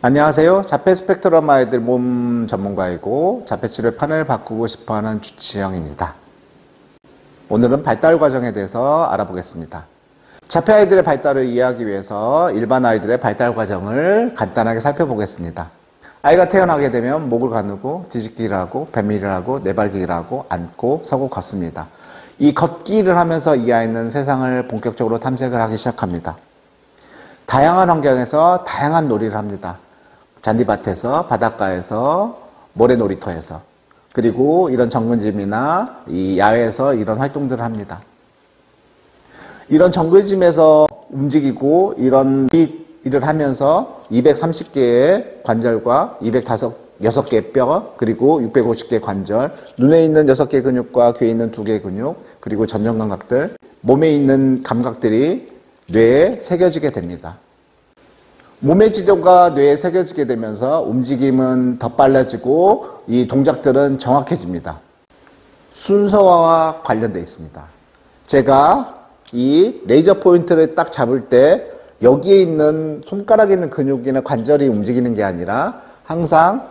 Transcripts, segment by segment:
안녕하세요. 자폐 스펙트럼 아이들 몸 전문가이고 자폐치료의 판을 바꾸고 싶어하는 주치영입니다. 오늘은 발달 과정에 대해서 알아보겠습니다. 자폐 아이들의 발달을 이해하기 위해서 일반 아이들의 발달 과정을 간단하게 살펴보겠습니다. 아이가 태어나게 되면 목을 가누고 뒤집기를 하고 뱃밀을 하고 내발기를 하고 앉고 서고 걷습니다. 이 걷기를 하면서 이 아이는 세상을 본격적으로 탐색을 하기 시작합니다. 다양한 환경에서 다양한 놀이를 합니다. 잔디밭에서, 바닷가에서, 모래놀이터에서, 그리고 이런 정글짐이나 이 야외에서 이런 활동들을 합니다. 이런 정글짐에서 움직이고 이런 일을 하면서 230개의 관절과 206개의 뼈, 그리고 650개의 관절, 눈에 있는 6개의 근육과 귀에 있는 2개의 근육, 그리고 전정감각들, 몸에 있는 감각들이 뇌에 새겨지게 됩니다. 몸의 지도가 뇌에 새겨지게 되면서 움직임은 더 빨라지고 이 동작들은 정확해집니다. 순서와 관련되어 있습니다. 제가 이 레이저 포인트를 딱 잡을 때 여기에 있는 손가락에 있는 근육이나 관절이 움직이는 게 아니라 항상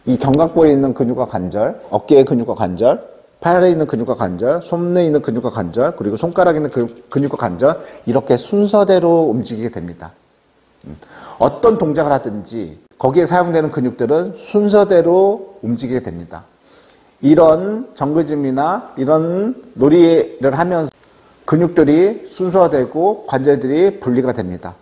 이 견갑골에 있는 근육과 관절, 어깨의 근육과 관절, 팔에 있는 근육과 관절, 손에 있는 근육과 관절, 그리고 손가락에 있는 근육과 관절, 이렇게 순서대로 움직이게 됩니다. 어떤 동작을 하든지 거기에 사용되는 근육들은 순서대로 움직이게 됩니다. 이런 정글짐이나 이런 놀이를 하면서 근육들이 순서되고 관절들이 분리가 됩니다.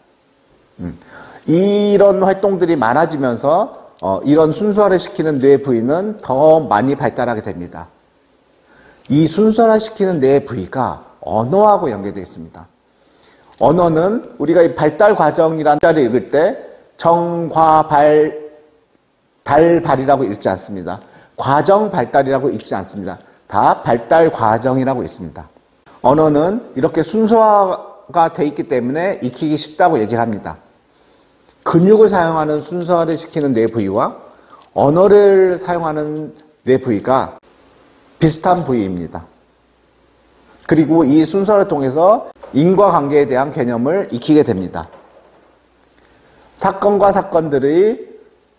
이런 활동들이 많아지면서 이런 순서화를 시키는 뇌 부위는 더 많이 발달하게 됩니다. 이 순서화시키는 뇌 부위가 언어하고 연계되어 있습니다. 언어는 우리가 이 발달 과정이라는 자를 읽을 때 정과발 달발이라고 읽지 않습니다. 과정 발달이라고 읽지 않습니다. 다 발달 과정이라고 읽습니다. 언어는 이렇게 순서화가 되어 있기 때문에 익히기 쉽다고 얘기를 합니다. 근육을 사용하는 순서화를 시키는 뇌 부위와 언어를 사용하는 뇌 부위가 비슷한 부위입니다. 그리고 이 순서를 통해서 인과관계에 대한 개념을 익히게 됩니다. 사건과 사건들이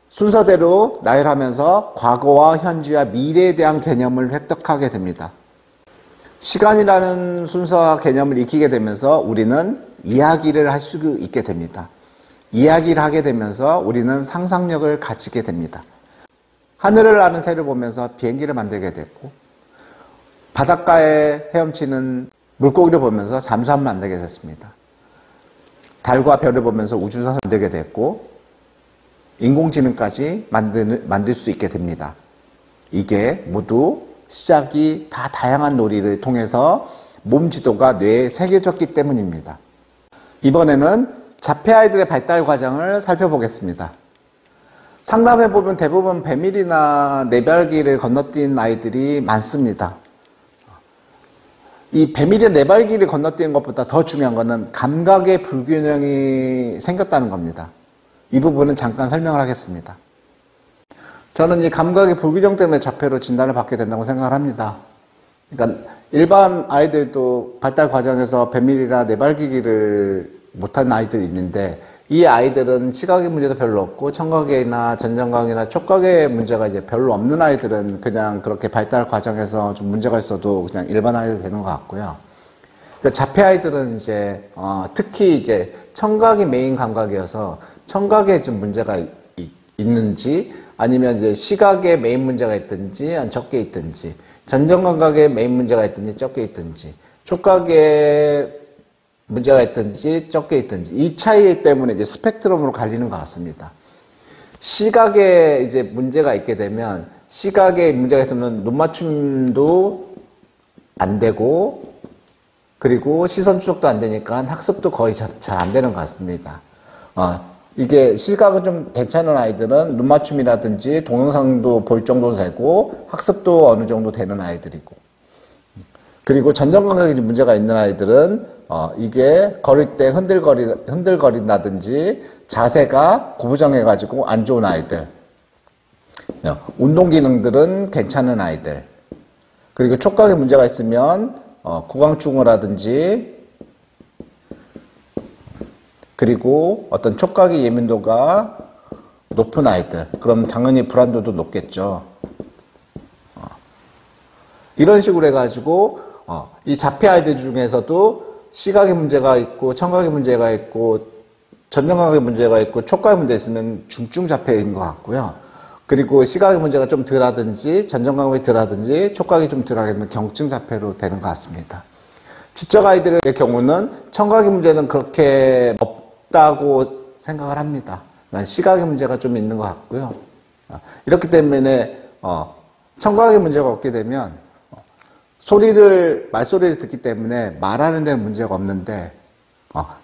순서대로 나열하면서 과거와 현재와 미래에 대한 개념을 획득하게 됩니다. 시간이라는 순서와 개념을 익히게 되면서 우리는 이야기를 할 수 있게 됩니다. 이야기를 하게 되면서 우리는 상상력을 가지게 됩니다. 하늘을 나는 새를 보면서 비행기를 만들게 됐고, 바닷가에 헤엄치는 물고기를 보면서 잠수함을 만들게 됐습니다. 달과 별을 보면서 우주선을 만들게 됐고, 인공지능까지 만들 수 있게 됩니다. 이게 모두 시작이 다 다양한 놀이를 통해서 몸 지도가 뇌에 새겨졌기 때문입니다. 이번에는 자폐 아이들의 발달 과정을 살펴보겠습니다. 상담해보면 대부분 뱃밀이나 내발기를 건너뛴 아이들이 많습니다. 이 뱃밀의 내발기를 건너뛰는 것보다 더 중요한 것은 감각의 불균형이 생겼다는 겁니다. 이 부분은 잠깐 설명을 하겠습니다. 저는 이 감각의 불균형 때문에 자폐로 진단을 받게 된다고 생각을 합니다. 그러니까 일반 아이들도 발달 과정에서 뱃밀이나 내발기기를 못하는 아이들이 있는데, 이 아이들은 시각의 문제도 별로 없고 청각이나 전정각이나 촉각의 문제가 이제 별로 없는 아이들은 그냥 그렇게 발달 과정에서 좀 문제가 있어도 그냥 일반 아이들 되는 것 같고요. 그러니까 자폐 아이들은 이제 특히 이제 청각이 메인 감각이어서 청각에 좀 문제가 있는지, 아니면 이제 시각에 메인 문제가 있든지 적게 있든지, 전정감각에 메인 문제가 있든지 적게 있든지, 촉각에 문제가 있든지 적게 있든지, 이 차이 때문에 이제 스펙트럼으로 갈리는 것 같습니다. 시각에 이제 문제가 있게 되면, 시각에 문제가 있으면 눈 맞춤도 안 되고, 그리고 시선 추적도 안 되니까 학습도 거의 잘 안 되는 것 같습니다. 이게 시각은 좀 괜찮은 아이들은 눈 맞춤이라든지 동영상도 볼 정도 되고 학습도 어느 정도 되는 아이들이고, 그리고 전정감각에 문제가 있는 아이들은 이게 걸을 때 흔들거린다든지 자세가 구부정해가지고 안 좋은 아이들, 운동 기능들은 괜찮은 아이들, 그리고 촉각에 문제가 있으면 구강충어라든지, 그리고 어떤 촉각의 예민도가 높은 아이들, 그럼 당연히 불안도도 높겠죠. 이런 식으로 해가지고 이 자폐 아이들 중에서도 시각의 문제가 있고 청각의 문제가 있고 전정각의 문제가 있고 촉각의 문제 있으면 중증 자폐인 것 같고요. 그리고 시각의 문제가 좀 덜하든지 전정각이 덜하든지 촉각이 좀 덜하게 되면 경증 자폐로 되는 것 같습니다. 지적 아이들의 경우는 청각의 문제는 그렇게 없다고 생각을 합니다. 시각의 문제가 좀 있는 것 같고요. 이렇기 때문에 청각의 문제가 없게 되면 말소리를 듣기 때문에 말하는 데는 문제가 없는데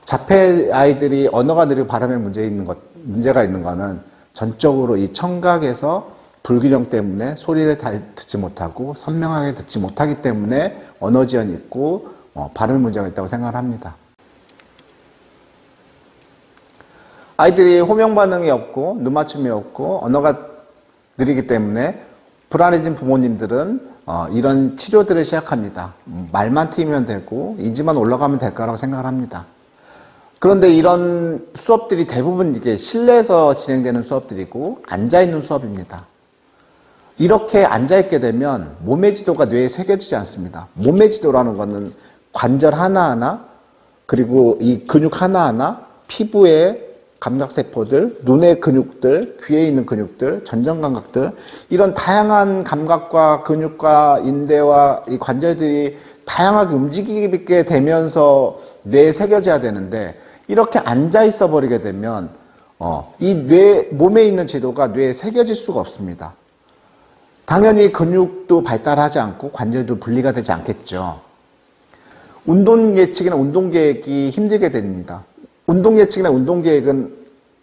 자폐 아이들이 언어가 느리고 발음에 문제가 있는 거는 전적으로 이 청각에서 불균형 때문에 소리를 다 듣지 못하고 선명하게 듣지 못하기 때문에 언어 지연이 있고 발음 문제가 있다고 생각을 합니다. 아이들이 호명 반응이 없고 눈 맞춤이 없고 언어가 느리기 때문에 불안해진 부모님들은 이런 치료들을 시작합니다. 말만 트이면 되고 인지만 올라가면 될 거라고 생각을 합니다. 그런데 이런 수업들이 대부분 이게 실내에서 진행되는 수업들이고 앉아있는 수업입니다. 이렇게 앉아있게 되면 몸의 지도가 뇌에 새겨지지 않습니다. 몸의 지도라는 것은 관절 하나하나 그리고 이 근육 하나하나 피부의 감각세포들, 눈의 근육들, 귀에 있는 근육들, 전정감각들 이런 다양한 감각과 근육과 인대와 이 관절들이 다양하게 움직이게 되면서 뇌에 새겨져야 되는데 이렇게 앉아 있어 버리게 되면 이 몸에 있는 지도가 뇌에 새겨질 수가 없습니다. 당연히 근육도 발달하지 않고 관절도 분리가 되지 않겠죠. 운동 예측이나 운동 계획이 힘들게 됩니다. 운동 예측이나 운동 계획은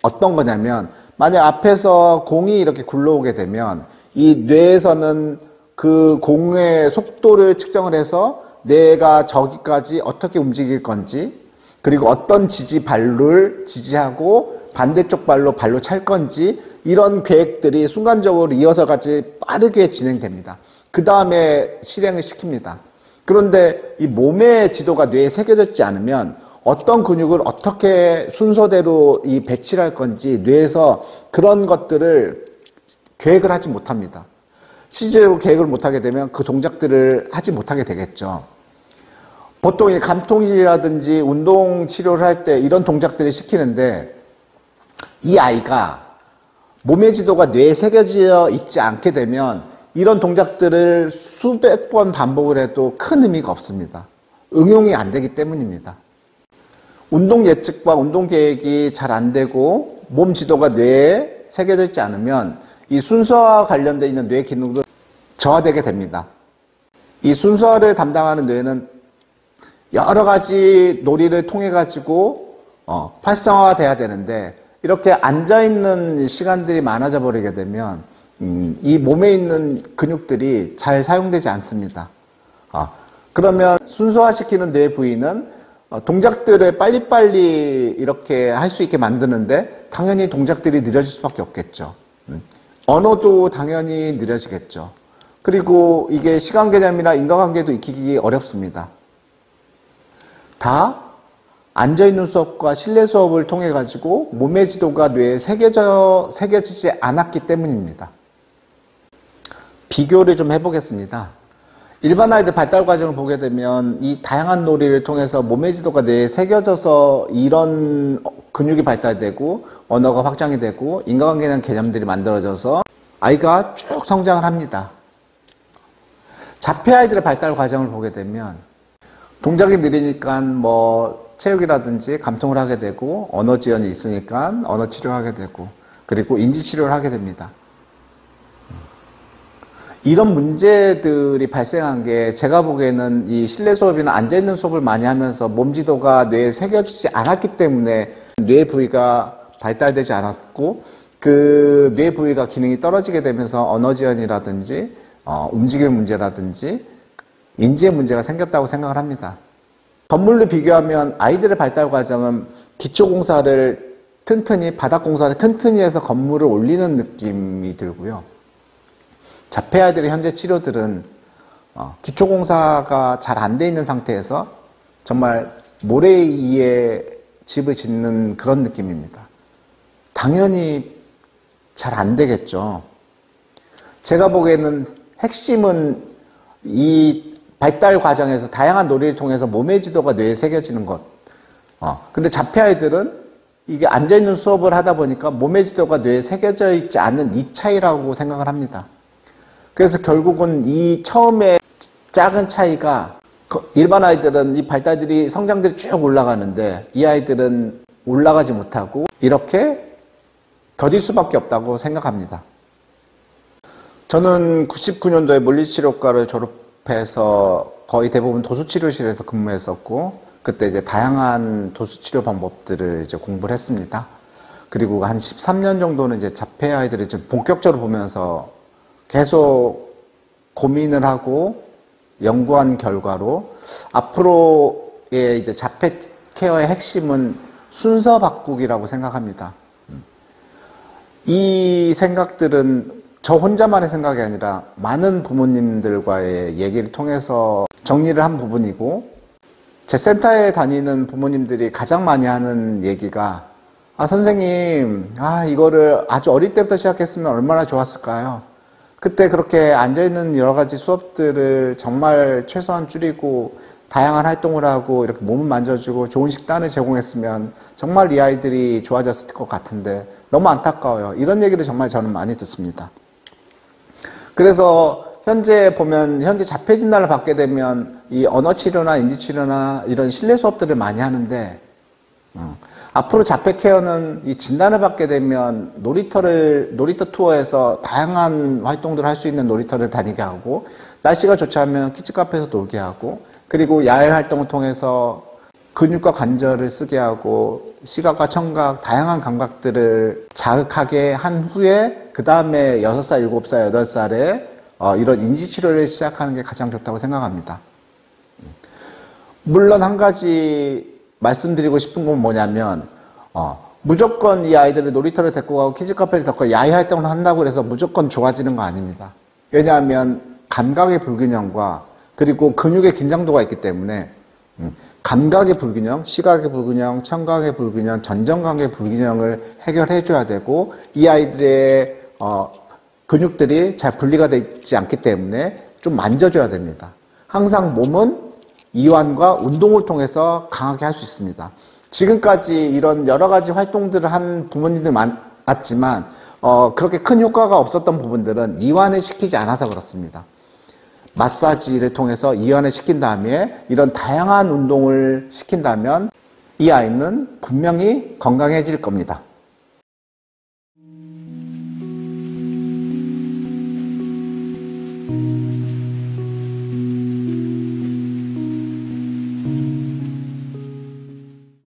어떤 거냐면 만약 앞에서 공이 이렇게 굴러오게 되면 이 뇌에서는 그 공의 속도를 측정을 해서 뇌가 저기까지 어떻게 움직일 건지 그리고 어떤 발을 지지하고 반대쪽 발로 찰 건지 이런 계획들이 순간적으로 이어서 같이 빠르게 진행됩니다. 그 다음에 실행을 시킵니다. 그런데 이 몸의 지도가 뇌에 새겨졌지 않으면 어떤 근육을 어떻게 순서대로 이 배치를 할 건지 뇌에서 그런 것들을 계획을 하지 못합니다. 실제로 계획을 못하게 되면 그 동작들을 하지 못하게 되겠죠. 보통 감통이라든지 운동 치료를 할 때 이런 동작들을 시키는데 이 아이가 몸의 지도가 뇌에 새겨져 있지 않게 되면 이런 동작들을 수백 번 반복을 해도 큰 의미가 없습니다. 응용이 안 되기 때문입니다. 운동 예측과 운동 계획이 잘 안 되고 몸 지도가 뇌에 새겨져 있지 않으면 이 순서와 관련되어 있는 뇌 기능도 저하되게 됩니다. 이 순서를 담당하는 뇌는 여러 가지 놀이를 통해 가지고 활성화돼야 되는데 이렇게 앉아있는 시간들이 많아져 버리게 되면 이 몸에 있는 근육들이 잘 사용되지 않습니다. 그러면 순서화시키는 뇌 부위는 동작들을 빨리빨리 이렇게 할 수 있게 만드는데 당연히 동작들이 느려질 수밖에 없겠죠. 언어도 당연히 느려지겠죠. 그리고 이게 시간 개념이나 인과관계도 익히기 어렵습니다. 다 앉아있는 수업과 실내 수업을 통해 가지고 몸의 지도가 뇌에 새겨지지 않았기 때문입니다. 비교를 좀 해보겠습니다. 일반 아이들 발달 과정을 보게 되면 이 다양한 놀이를 통해서 몸의 지도가 뇌에 새겨져서 이런 근육이 발달되고 언어가 확장이 되고 인과관계에 대한 개념들이 만들어져서 아이가 쭉 성장을 합니다. 자폐 아이들의 발달 과정을 보게 되면 동작이 느리니까 체육이라든지 감통을 하게 되고 언어 지연이 있으니까 언어 치료하게 되고 그리고 인지 치료를 하게 됩니다. 이런 문제들이 발생한 게 제가 보기에는 이 실내 수업이나 앉아있는 수업을 많이 하면서 몸지도가 뇌에 새겨지지 않았기 때문에 뇌 부위가 발달되지 않았고 그 뇌 부위가 기능이 떨어지게 되면서 언어 지연이라든지 움직임 문제라든지 인지의 문제가 생겼다고 생각을 합니다. 건물로 비교하면 아이들의 발달 과정은 기초공사를 바닥공사를 튼튼히 해서 건물을 올리는 느낌이 들고요. 자폐 아이들의 현재 치료들은 기초공사가 잘 안 돼 있는 상태에서 정말 모래 위에 집을 짓는 그런 느낌입니다. 당연히 잘 안 되겠죠. 제가 보기에는 핵심은 이 발달 과정에서 다양한 놀이를 통해서 몸의 지도가 뇌에 새겨지는 것. 근데 자폐 아이들은 이게 앉아있는 수업을 하다 보니까 몸의 지도가 뇌에 새겨져 있지 않은 이 차이라고 생각을 합니다. 그래서 결국은 이 처음에 작은 차이가 일반 아이들은 이 발달들이 성장들이 쭉 올라가는데 이 아이들은 올라가지 못하고 이렇게 더딜 수밖에 없다고 생각합니다. 저는 99년도에 물리치료과를 졸업해서 거의 대부분 도수치료실에서 근무했었고 그때 이제 다양한 도수치료 방법들을 이제 공부를 했습니다. 그리고 한 13년 정도는 이제 자폐 아이들을 좀 본격적으로 보면서 계속 고민을 하고 연구한 결과로 앞으로의 이제 자폐 케어의 핵심은 순서 바꾸기라고 생각합니다. 이 생각들은 저 혼자만의 생각이 아니라 많은 부모님들과의 얘기를 통해서 정리를 한 부분이고 제 센터에 다니는 부모님들이 가장 많이 하는 얘기가 선생님, 이거를 아주 어릴 때부터 시작했으면 얼마나 좋았을까요? 그때 그렇게 앉아있는 여러 가지 수업들을 정말 최소한 줄이고 다양한 활동을 하고 이렇게 몸을 만져주고 좋은 식단을 제공했으면 정말 이 아이들이 좋아졌을 것 같은데 너무 안타까워요. 이런 얘기를 정말 저는 많이 듣습니다. 그래서 현재 자폐 진단을 받게 되면 이 언어 치료나 인지 치료나 이런 실내 수업들을 많이 하는데 앞으로 자폐 케어는 이 진단을 받게 되면 놀이터 투어에서 다양한 활동들을 할 수 있는 놀이터를 다니게 하고 날씨가 좋지 않으면 키즈 카페에서 놀게 하고 그리고 야외 활동을 통해서 근육과 관절을 쓰게 하고 시각과 청각 다양한 감각들을 자극하게 한 후에 그 다음에 6살, 7살, 8살에 이런 인지치료를 시작하는 게 가장 좋다고 생각합니다. 물론 한 가지 말씀드리고 싶은 건 뭐냐면 무조건 이 아이들을 놀이터를 데리고 가고 키즈카페를 데리고 가고 야외 활동을 한다고 해서 무조건 좋아지는 거 아닙니다. 왜냐하면 감각의 불균형과 그리고 근육의 긴장도가 있기 때문에 감각의 불균형, 시각의 불균형, 청각의 불균형, 전정각의 불균형을 해결해 줘야 되고 이 아이들의 근육들이 잘 분리가 되지 않기 때문에 좀 만져줘야 됩니다. 항상 몸은 이완과 운동을 통해서 강하게 할 수 있습니다. 지금까지 이런 여러 가지 활동들을 한 부모님들 많았지만 그렇게 큰 효과가 없었던 부분들은 이완을 시키지 않아서 그렇습니다. 마사지를 통해서 이완을 시킨 다음에 이런 다양한 운동을 시킨다면 이 아이는 분명히 건강해질 겁니다.